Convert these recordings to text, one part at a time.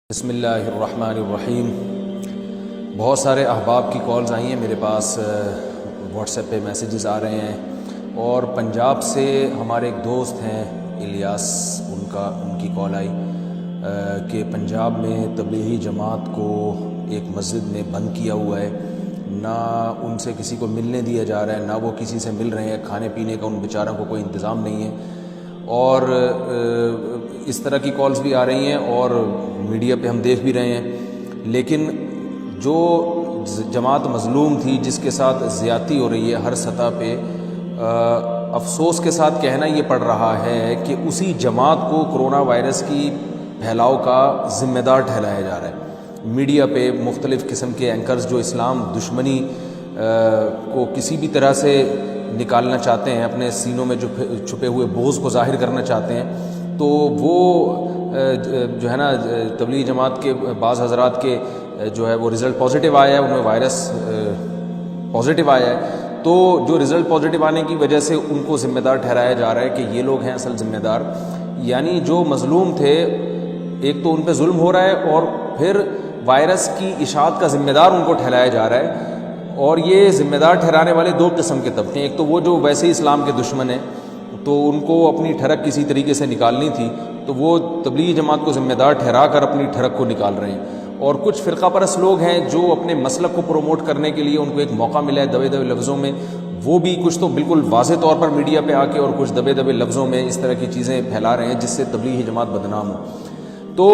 بسم اللہ الرحمن الرحیم۔ بہت سارے احباب کی کالز آئی ہیں میرے پاس، واٹس ایپ پہ میسیجز آ رہے ہیں، اور پنجاب سے ہمارے ایک دوست ہیں الیاس، ان کی کال آئی کہ پنجاب میں تبلیغی جماعت کو ایک مسجد میں بند کیا ہوا ہے، نہ ان سے کسی کو ملنے دیا جا رہا ہے، نہ وہ کسی سے مل رہے ہیں، کھانے پینے کا ان بیچاروں کو کوئی انتظام نہیں ہے، اور اس طرح کی کالز بھی آ رہی ہیں اور میڈیا پہ ہم دیکھ بھی رہے ہیں۔ لیکن جو جماعت مظلوم تھی، جس کے ساتھ زیادتی ہو رہی ہے ہر سطح پہ، افسوس کے ساتھ کہنا یہ پڑ رہا ہے کہ اسی جماعت کو کرونا وائرس کی پھیلاؤ کا ذمہ دار ٹھہرایا جا رہا ہے۔ میڈیا پہ مختلف قسم کے اینکرز جو اسلام دشمنی کو کسی بھی طرح سے نکالنا چاہتے ہیں، اپنے سینوں میں جو چھپے ہوئے بغض کو ظاہر کرنا چاہتے ہیں، تو وہ جو ہے نا تبلیغی جماعت کے بعض حضرات کے جو ہے وہ رزلٹ پازیٹیو آیا ہے، ان میں وائرس پازیٹیو آیا ہے، تو جو رزلٹ پازیٹیو آنے کی وجہ سے ان کو ذمہ دار ٹھہرایا جا رہا ہے کہ یہ لوگ ہیں اصل ذمہ دار، یعنی جو مظلوم تھے ایک تو ان پہ ظلم ہو رہا ہے، اور پھر وائرس کی اشاعت کا ذمہ دار ان کو ٹھہرایا جا رہا ہے۔ اور یہ ذمہ دار ٹھہرانے والے دو قسم کے طبقے ہیں، ایک تو وہ جو ویسے ہی اسلام کے دشمن ہیں، تو ان کو اپنی ٹھڑک کسی طریقے سے نکالنی تھی، تو وہ تبلیغی جماعت کو ذمہ دار ٹھہرا کر اپنی ٹھڑک کو نکال رہے ہیں، اور کچھ فرقہ پرست لوگ ہیں جو اپنے مسلک کو پروموٹ کرنے کے لیے ان کو ایک موقع ملا ہے دبے دبے لفظوں میں، وہ بھی کچھ تو بالکل واضح طور پر میڈیا پہ آ کے اور کچھ دبے دبے لفظوں میں اس طرح کی چیزیں پھیلا رہے ہیں جس سے تبلیغی جماعت بدنام ہو۔ تو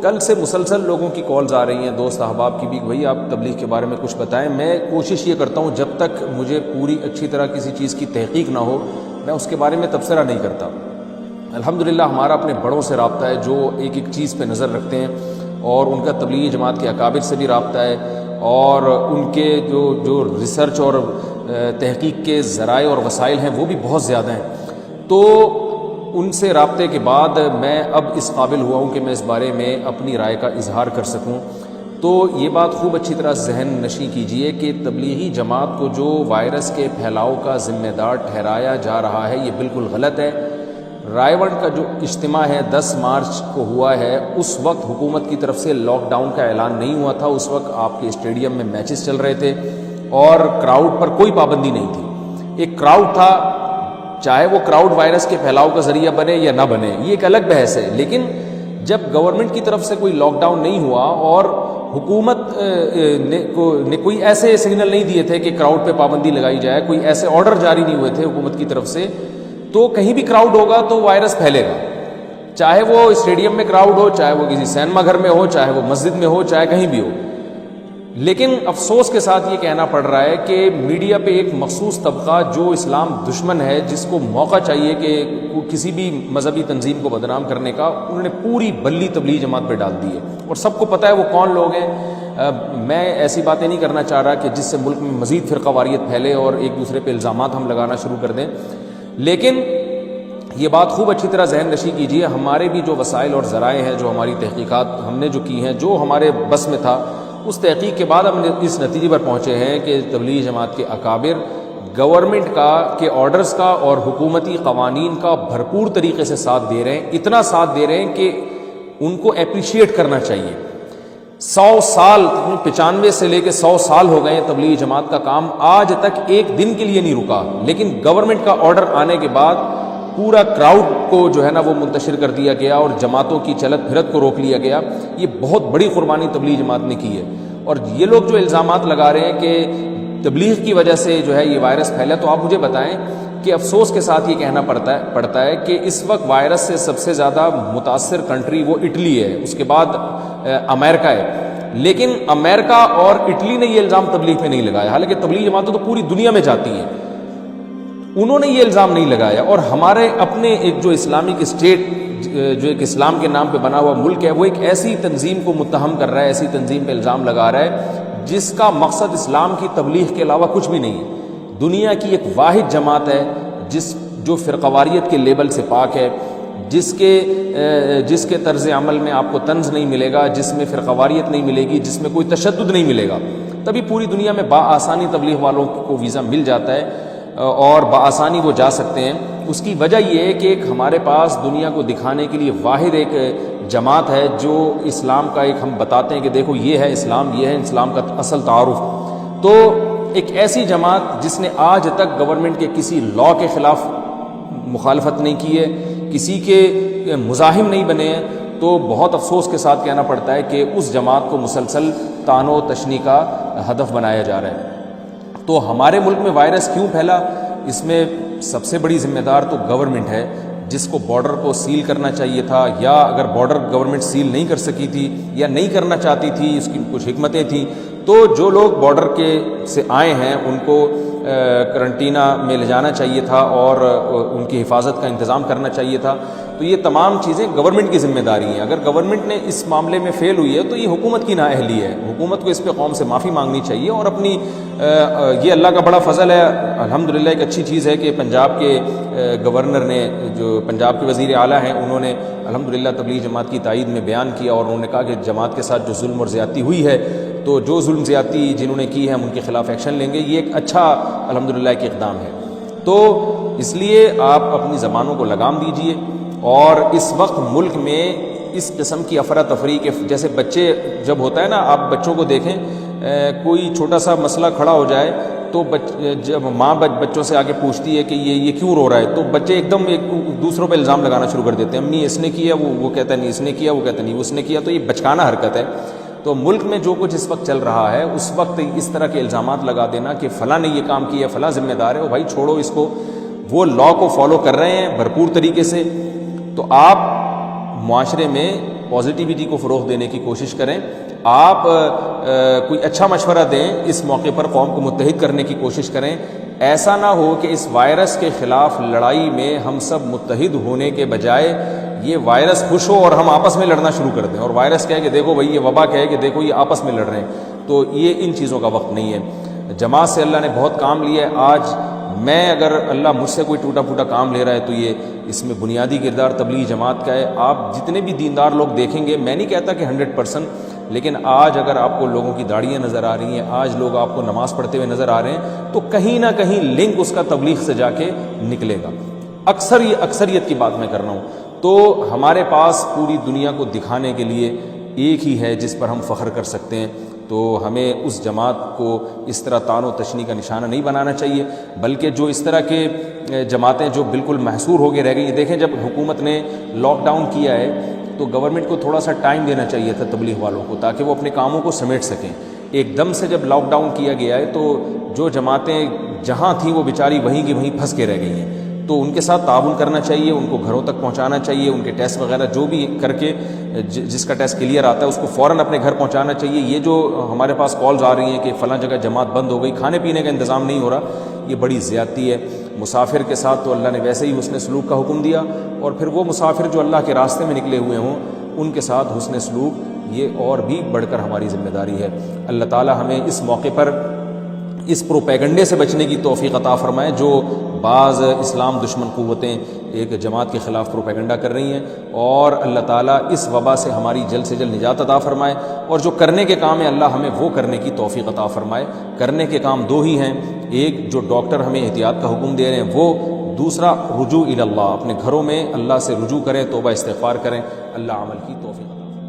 کل سے مسلسل لوگوں کی کالز آ رہی ہیں، دوست احباب کی بھی، بھائی آپ تبلیغ کے بارے میں کچھ بتائیں۔ میں کوشش یہ کرتا ہوں جب تک مجھے پوری اچھی طرح کسی چیز کی تحقیق نہ ہو، میں اس کے بارے میں تبصرہ نہیں کرتا۔ الحمدللہ ہمارا اپنے بڑوں سے رابطہ ہے جو ایک ایک چیز پہ نظر رکھتے ہیں، اور ان کا تبلیغی جماعت کے اکابر سے بھی رابطہ ہے، اور ان کے جو ریسرچ اور تحقیق کے ذرائع اور وسائل ہیں وہ بھی بہت زیادہ ہیں۔ تو ان سے رابطے کے بعد میں اب اس قابل ہوا ہوں کہ میں اس بارے میں اپنی رائے کا اظہار کر سکوں۔ تو یہ بات خوب اچھی طرح ذہن نشیں کیجئے کہ تبلیغی جماعت کو جو وائرس کے پھیلاؤ کا ذمہ دار ٹھہرایا جا رہا ہے یہ بالکل غلط ہے۔ رائے ونڈ کا جو اجتماع ہے 10 مارچ کو ہوا ہے، اس وقت حکومت کی طرف سے لاک ڈاؤن کا اعلان نہیں ہوا تھا، اس وقت آپ کے اسٹیڈیم میں میچز چل رہے تھے اور کراؤڈ پر کوئی پابندی نہیں تھی۔ ایک کراؤڈ تھا، چاہے وہ کراؤڈ وائرس کے پھیلاؤ کا ذریعہ بنے یا نہ بنے یہ ایک الگ بحث ہے، لیکن جب گورنمنٹ کی طرف سے کوئی لاک ڈاؤن نہیں ہوا اور حکومت نے کوئی ایسے سگنل نہیں دیے تھے کہ کراؤڈ پہ پابندی لگائی جائے، کوئی ایسے آرڈر جاری نہیں ہوئے تھے حکومت کی طرف سے، تو کہیں بھی کراؤڈ ہوگا تو وائرس پھیلے گا، چاہے وہ اسٹیڈیم میں کراؤڈ ہو، چاہے وہ کسی سینما گھر میں ہو، چاہے وہ مسجد میں ہو، چاہے کہیں بھی ہو۔ لیکن افسوس کے ساتھ یہ کہنا پڑ رہا ہے کہ میڈیا پہ ایک مخصوص طبقہ جو اسلام دشمن ہے، جس کو موقع چاہیے کہ کسی بھی مذہبی تنظیم کو بدنام کرنے کا، انہوں نے پوری بلی تبلیغی جماعت پہ ڈال دی ہے، اور سب کو پتہ ہے وہ کون لوگ ہیں۔ میں ایسی باتیں نہیں کرنا چاہ رہا کہ جس سے ملک میں مزید فرقہ واریت پھیلے اور ایک دوسرے پہ الزامات ہم لگانا شروع کر دیں، لیکن یہ بات خوب اچھی طرح ذہن نشیں کیجیے، ہمارے بھی جو وسائل اور ذرائع ہیں، جو ہماری تحقیقات ہم نے جو کی ہیں، جو ہمارے بس میں تھا، اس تحقیق کے بعد ہم اس نتیجے پر پہنچے ہیں کہ تبلیغی جماعت کے اکابر گورنمنٹ کے آرڈرز کا اور حکومتی قوانین کا بھرپور طریقے سے ساتھ دے رہے ہیں، اتنا ساتھ دے رہے ہیں کہ ان کو اپریشیٹ کرنا چاہیے۔ 100 سال 95 سے لے کے 100 سال ہو گئے ہیں تبلیغی جماعت کا کام آج تک ایک دن کے لیے نہیں رکا، لیکن گورنمنٹ کا آرڈر آنے کے بعد پورا کراؤڈ کو جو ہے نا وہ منتشر کر دیا گیا اور جماعتوں کی چلت پھرت کو روک لیا گیا۔ یہ بہت بڑی قربانی تبلیغ جماعت نے کی ہے، اور یہ لوگ جو الزامات لگا رہے ہیں کہ تبلیغ کی وجہ سے جو ہے یہ وائرس پھیلا، تو آپ مجھے بتائیں کہ افسوس کے ساتھ یہ کہنا پڑتا ہے کہ اس وقت وائرس سے سب سے زیادہ متاثر کنٹری وہ اٹلی ہے، اس کے بعد امریکہ ہے، لیکن امریکہ اور اٹلی نے یہ الزام تبلیغ پہ نہیں لگایا، حالانکہ تبلیغ جماعتیں تو پوری دنیا میں جاتی ہیں، انہوں نے یہ الزام نہیں لگایا۔ اور ہمارے اپنے ایک جو اسلامک اسٹیٹ جو ایک اسلام کے نام پہ بنا ہوا ملک ہے، وہ ایک ایسی تنظیم کو متہم کر رہا ہے، ایسی تنظیم پہ الزام لگا رہا ہے جس کا مقصد اسلام کی تبلیغ کے علاوہ کچھ بھی نہیں ہے۔ دنیا کی ایک واحد جماعت ہے جو فرقواریت کے لیبل سے پاک ہے، جس کے طرز عمل میں آپ کو طنز نہیں ملے گا، جس میں فرقواریت نہیں ملے گی، جس میں کوئی تشدد نہیں ملے گا، تبھی پوری دنیا میں بآسانی تبلیغ والوں کو ویزا مل جاتا ہے اور بآسانی وہ جا سکتے ہیں۔ اس کی وجہ یہ ہے کہ ایک ہمارے پاس دنیا کو دکھانے کے لیے واحد ایک جماعت ہے جو اسلام کا ایک ہم بتاتے ہیں کہ دیکھو یہ ہے اسلام، یہ ہے اسلام کا اصل تعارف. تو ایک ایسی جماعت جس نے آج تک گورنمنٹ کے کسی لا کے خلاف مخالفت نہیں کی ہے، کسی کے مزاحم نہیں بنے ہیں، تو بہت افسوس کے ساتھ کہنا پڑتا ہے کہ اس جماعت کو مسلسل طعن و تشنیع کا ہدف بنایا جا رہا ہے. تو ہمارے ملک میں وائرس کیوں پھیلا، اس میں سب سے بڑی ذمہ دار تو گورنمنٹ ہے، جس کو بارڈر کو سیل کرنا چاہیے تھا، یا اگر بارڈر گورنمنٹ سیل نہیں کر سکی تھی یا نہیں کرنا چاہتی تھی، اس کی کچھ حکمتیں تھیں، تو جو لوگ بارڈر کے سے آئے ہیں ان کو کرنٹینہ میں لے جانا چاہیے تھا اور ان کی حفاظت کا انتظام کرنا چاہیے تھا. تو یہ تمام چیزیں گورنمنٹ کی ذمہ داری ہیں. اگر گورنمنٹ نے اس معاملے میں فیل ہوئی ہے تو یہ حکومت کی نااہلی ہے. حکومت کو اس پہ قوم سے معافی مانگنی چاہیے اور اپنی یہ اللہ کا بڑا فضل ہے، الحمدللہ ایک اچھی چیز ہے کہ پنجاب کے گورنر نے، جو پنجاب کے وزیر اعلیٰ ہیں، انہوں نے الحمدللہ تبلیغ جماعت کی تائید میں بیان کیا اور انہوں نے کہا کہ جماعت کے ساتھ جو ظلم اور زیادتی ہوئی ہے، تو جو ظلم زیادتی جنہوں نے کی ہے ہم ان کے خلاف ایکشن لیں گے. یہ ایک اچھا الحمدللہ ایک اقدام ہے. تو اس لیے آپ اپنی زبانوں کو لگام دیجئے. اور اس وقت ملک میں اس قسم کی افراتفری کے، جیسے بچے جب ہوتا ہے نا، آپ بچوں کو دیکھیں، کوئی چھوٹا سا مسئلہ کھڑا ہو جائے تو جب ماں بچوں سے آگے پوچھتی ہے کہ یہ کیوں رو رہا ہے، تو بچے ایک دم دوسروں پہ الزام لگانا شروع کر دیتے ہیں. امی اس نے کیا، وہ کہتا نہیں اس نے کیا، وہ کہتا نہیں اس نے کیا. تو یہ بچکانہ حرکت ہے. تو ملک میں جو کچھ اس وقت چل رہا ہے، اس وقت اس طرح کے الزامات لگا دینا کہ فلاں نے یہ کام کیا، فلاں ذمہ دار ہے، بھائی چھوڑو اس کو. وہ لا کو فالو کر رہے ہیں بھرپور طریقے سے. تو آپ معاشرے میں پازیٹیوٹی کو فروغ دینے کی کوشش کریں. آپ کوئی اچھا مشورہ دیں، اس موقع پر قوم کو متحد کرنے کی کوشش کریں. ایسا نہ ہو کہ اس وائرس کے خلاف لڑائی میں ہم سب متحد ہونے کے بجائے یہ وائرس خوش ہو اور ہم آپس میں لڑنا شروع کر دیں، اور وائرس کہے کہ دیکھو بھائی، یہ وبا کہے کہ دیکھو یہ آپس میں لڑ رہے ہیں. تو یہ ان چیزوں کا وقت نہیں ہے. جماعت سے اللہ نے بہت کام لیا ہے. آج میں اگر اللہ مجھ سے کوئی ٹوٹا پھوٹا کام لے رہا ہے تو یہ اس میں بنیادی کردار تبلیغ جماعت کا ہے. آپ جتنے بھی دیندار لوگ دیکھیں گے، میں نہیں کہتا کہ 100%، لیکن آج اگر آپ کو لوگوں کی داڑیاں نظر آ رہی ہیں، آج لوگ آپ کو نماز پڑھتے ہوئے نظر آ رہے ہیں، تو کہیں نہ کہیں لنک اس کا تبلیغ سے جا کے نکلے گا. اکثریت کی بات میں کر رہا ہوں. تو ہمارے پاس پوری دنیا کو دکھانے کے لیے ایک ہی ہے جس پر ہم فخر کر سکتے ہیں. تو ہمیں اس جماعت کو اس طرح طعن و تشنیع کا نشانہ نہیں بنانا چاہیے، بلکہ جو اس طرح کے جماعتیں جو بالکل محصور ہو کے رہ گئی ہیں. دیکھیں جب حکومت نے لاک ڈاؤن کیا ہے تو گورنمنٹ کو تھوڑا سا ٹائم دینا چاہیے تھا تبلیغ والوں کو، تاکہ وہ اپنے کاموں کو سمیٹ سکیں. ایک دم سے جب لاک ڈاؤن کیا گیا ہے تو جو جماعتیں جہاں تھیں وہ بیچاری وہیں کی وہیں پھنس کے رہ گئی ہیں. تو ان کے ساتھ تعاون کرنا چاہیے، ان کو گھروں تک پہنچانا چاہیے، ان کے ٹیسٹ وغیرہ جو بھی کر کے جس کا ٹیسٹ کلیئر آتا ہے اس کو فوراً اپنے گھر پہنچانا چاہیے. یہ جو ہمارے پاس کالز آ رہی ہیں کہ فلاں جگہ جماعت بند ہو گئی، کھانے پینے کا انتظام نہیں ہو رہا، یہ بڑی زیادتی ہے. مسافر کے ساتھ تو اللہ نے ویسے ہی حسن سلوک کا حکم دیا، اور پھر وہ مسافر جو اللہ کے راستے میں نکلے ہوئے ہوں ان کے ساتھ حسن سلوک یہ اور بھی بڑھ کر ہماری ذمہ داری ہے. اللہ تعالی ہمیں اس موقع پر اس پروپیگنڈے سے بچنے کی توفیق عطا فرمائے جو بعض اسلام دشمن قوتیں ایک جماعت کے خلاف پروپیگنڈا کر رہی ہیں، اور اللہ تعالیٰ اس وبا سے ہماری جلد سے جلد نجات عطا فرمائے. اور جو کرنے کے کام ہے اللہ ہمیں وہ کرنے کی توفیق عطا فرمائے. کرنے کے کام دو ہی ہیں، ایک جو ڈاکٹر ہمیں احتیاط کا حکم دے رہے ہیں وہ، دوسرا رجوع الی اللہ، اپنے گھروں میں اللہ سے رجوع کریں، توبہ استغفار کریں. اللہ عمل کی توفیق عطا فرمائے.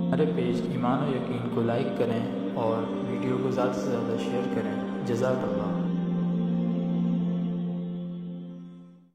ہمارے پیج ایمان و یقین کو لائک کریں اور ویڈیو کو زیادہ سے زیادہ شیئر کریں. جزاک اللہ.